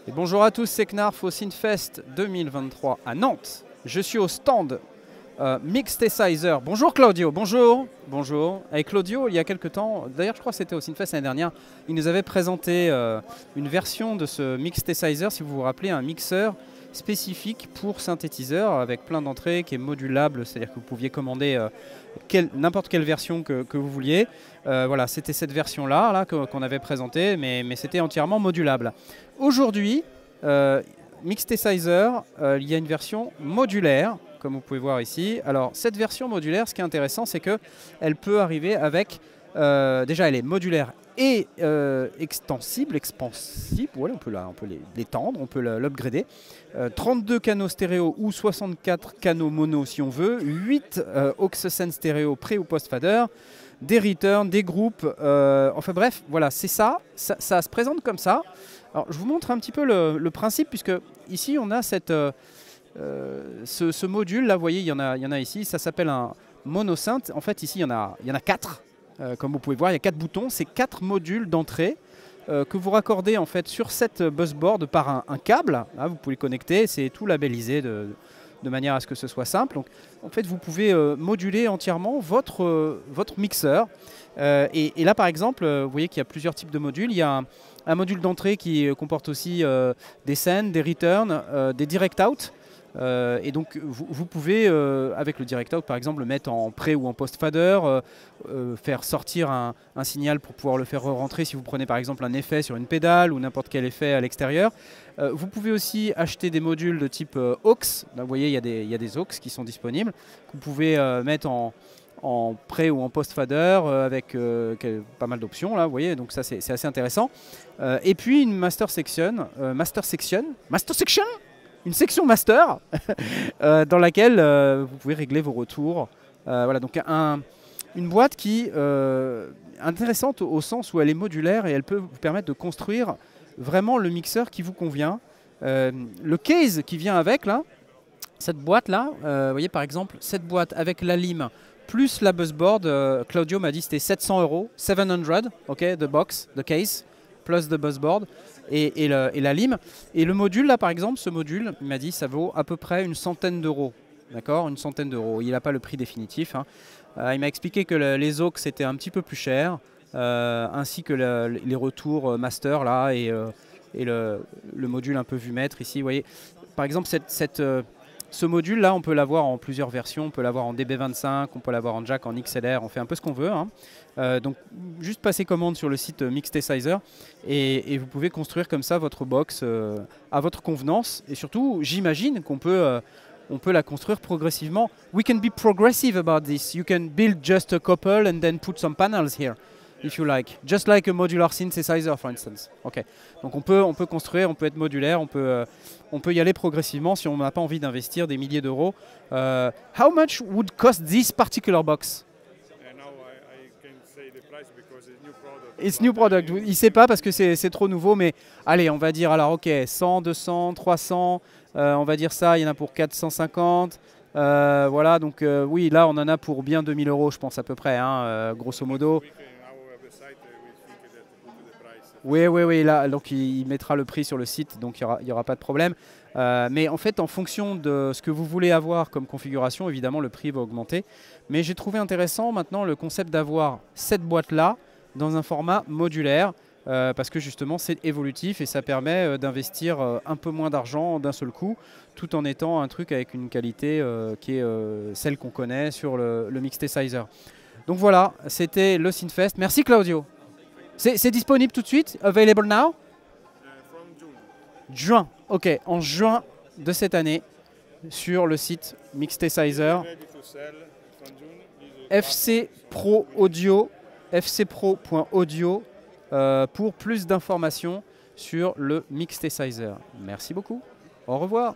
Et bonjour à tous, c'est Knarf au Synfest 2023 à Nantes. Je suis au stand Mixtesizer. Bonjour Claudio, bonjour. Bonjour. Avec Claudio, il y a quelques temps, d'ailleurs je crois que c'était au Synfest l'année dernière, il nous avait présenté une version de ce Mixtesizer, si vous vous rappelez, un mixeur spécifique pour synthétiseur avec plein d'entrées qui est modulable, c'est-à-dire que vous pouviez commander n'importe quelle version que vous vouliez. Voilà, c'était cette version-là qu'on avait présentée, mais c'était entièrement modulable. Aujourd'hui, Mixtesizer, il y a une version modulaire, comme vous pouvez voir ici. Alors, cette version modulaire, ce qui est intéressant, c'est qu'elle peut arriver avec... déjà, elle est modulaire et extensible, expansible. Voilà, on peut l'étendre, on peut l'upgrader. 32 canaux stéréo ou 64 canaux mono si on veut. 8 aux scènes stéréo pré ou post-fader. Des returns, des groupes. Enfin bref, voilà, c'est ça. Ça se présente comme ça. Alors, je vous montre un petit peu le principe, puisque ici, on a ce module. Là, vous voyez, il y en a ici. Ça s'appelle un monosynth. En fait, ici, il y en a 4. Comme vous pouvez voir, il y a 4 boutons. C'est 4 modules d'entrée que vous raccordez en fait sur cette busboard par un câble. Là, vous pouvez le connecter. C'est tout labellisé de manière à ce que ce soit simple. Donc, en fait, vous pouvez moduler entièrement votre mixeur. Et là, par exemple, vous voyez qu'il y a plusieurs types de modules. Il y a un module d'entrée qui comporte aussi des send, des return, des direct out. Et donc vous pouvez, avec le direct out par exemple, le mettre en pré ou en post-fader, faire sortir un signal pour pouvoir le faire re-rentrer si vous prenez par exemple un effet sur une pédale ou n'importe quel effet à l'extérieur. Vous pouvez aussi acheter des modules de type aux. Là, vous voyez, il y a des aux qui sont disponibles. Vous pouvez mettre en pré ou en post-fader avec pas mal d'options, là, vous voyez, donc ça c'est assez intéressant. Et puis une master section, une section master dans laquelle vous pouvez régler vos retours. Voilà, donc une boîte qui intéressante au sens où elle est modulaire et elle peut vous permettre de construire vraiment le mixeur qui vous convient. Le case qui vient avec, là, cette boîte-là, vous voyez par exemple, cette boîte avec la lime plus la buzzboard, Claudio m'a dit c'était 700 €, 700, ok, the box, the case, plus the buzzboard et la lime. Et le module là par exemple, ce module, il m'a dit ça vaut à peu près une centaine d'euros, d'accord, une centaine d'euros. Il n'a pas le prix définitif. Hein. Il m'a expliqué que les aux c'était un petit peu plus cher, ainsi que les retours master là et le module un peu vue maître ici. Vous voyez, par exemple ce module-là, on peut l'avoir en plusieurs versions. On peut l'avoir en DB25, on peut l'avoir en jack, en XLR. On fait un peu ce qu'on veut. Hein. Donc, juste passer commande sur le site Mixtesizer et vous pouvez construire comme ça votre box à votre convenance. Et surtout, j'imagine qu'on peut, on peut la construire progressivement. We can be progressive about this. You can build just a couple and then put some panels here, if you like. Just like a modular synthesizer, for instance. Okay. Donc on peut construire, on peut être modulaire, on peut y aller progressivement si on n'a pas envie d'investir des milliers d'euros. How much would cost this particular box? It's new product. Il ne sait pas parce que c'est trop nouveau, mais allez, on va dire alors ok, 100, 200, 300, on va dire ça, il y en a pour 450. Voilà, donc oui, là on en a pour bien 2000 €, je pense à peu près, hein, grosso modo. Oui, là, donc il mettra le prix sur le site, donc il n'y aura pas de problème. Mais en fait, en fonction de ce que vous voulez avoir comme configuration, évidemment, le prix va augmenter. Mais j'ai trouvé intéressant maintenant le concept d'avoir cette boîte-là dans un format modulaire, parce que justement, c'est évolutif et ça permet d'investir un peu moins d'argent d'un seul coup, tout en étant un truc avec une qualité qui est celle qu'on connaît sur le Mixtesizer. Donc voilà, c'était le Synfest. Merci Claudio. C'est disponible tout de suite? Available now? Juin. Ok, en juin de cette année, sur le site Mixtesizer. FC Pro Audio, fcpro.audio pour plus d'informations sur le Mixtesizer. Merci beaucoup. Au revoir.